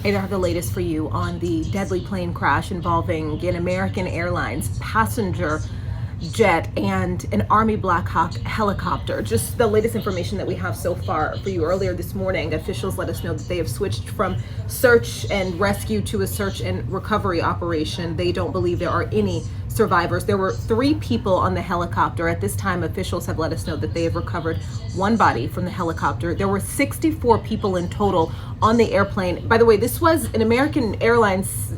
I have the latest for you on the deadly plane crash involving an American Airlines passenger jet and an Army Black Hawk helicopter. Just the latest information that we have so far for you. Earlier this morning, officials let us know that they have switched from search and rescue to a search and recovery operation. They don't believe there are any survivors. There were 3 people on the helicopter. At this time, officials have let us know that they have recovered 1 body from the helicopter. There were 64 people in total on the airplane. By the way, this was an American Airlines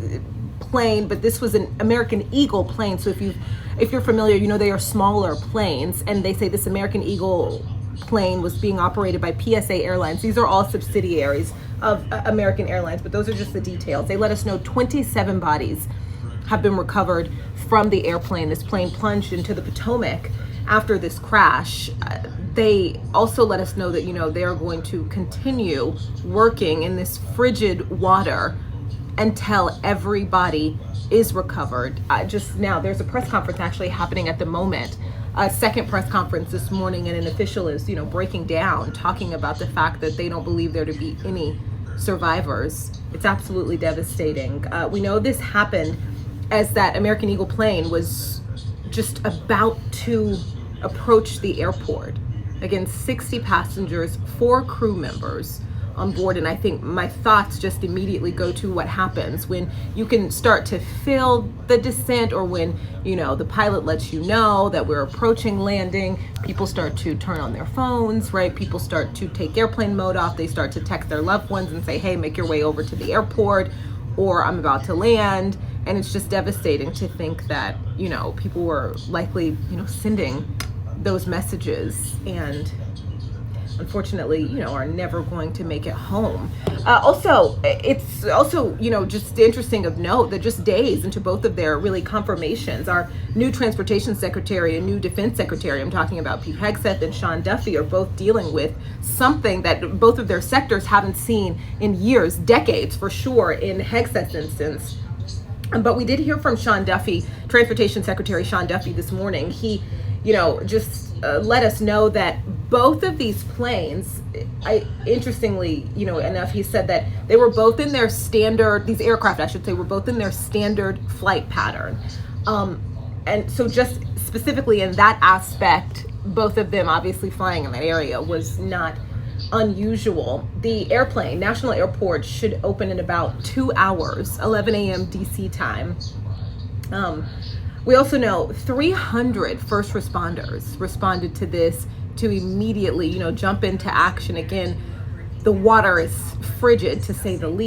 plane, but this was an American Eagle plane. So if you're familiar, you know they are smaller planes, and they say this American Eagle plane was being operated by PSA Airlines. These are all subsidiaries of American Airlines, but those are just the details. They let us know 27 bodies have been recovered from the airplane. This plane plunged into the Potomac after this crash. They also let us know that, they are going to continue working in this frigid water until everybody is recovered. Just now, there's a press conference actually happening at the moment, a second press conference this morning, and an official is, breaking down, talking about the fact that they don't believe there to be any survivors. It's absolutely devastating. We know this happened as that American Eagle plane was just about to approach the airport. Again, 60 passengers, 4 crew members on board, and I think my thoughts just immediately go to what happens when you can start to feel the descent, or when the pilot lets you know that we're approaching landing. People start to turn on their phones, right? People start to take airplane mode off. They start to text their loved ones and say, hey, make your way over to the airport, or I'm about to land. And it's just devastating to think that people were likely sending those messages, and unfortunately, are never going to make it home. It's also, just interesting of note that just days into both of their really confirmations, our new transportation secretary and new defense secretary, I'm talking about Pete Hegseth and Sean Duffy, are both dealing with something that both of their sectors haven't seen in years, decades for sure, in Hegseth's instance. But we did hear from Sean Duffy, Transportation Secretary Sean Duffy, this morning. He, just let us know that both of these planes, interestingly, enough, he said that they were both in their standard, these aircraft, I should say, were both in their standard flight pattern. And so just specifically in that aspect, both of them obviously flying in that area was not unusual. The airplane, National Airport, should open in about 2 hours, 11 a.m. DC time. We also know 300 first responders responded to this to immediately, jump into action. Again, the water is frigid, to say the least.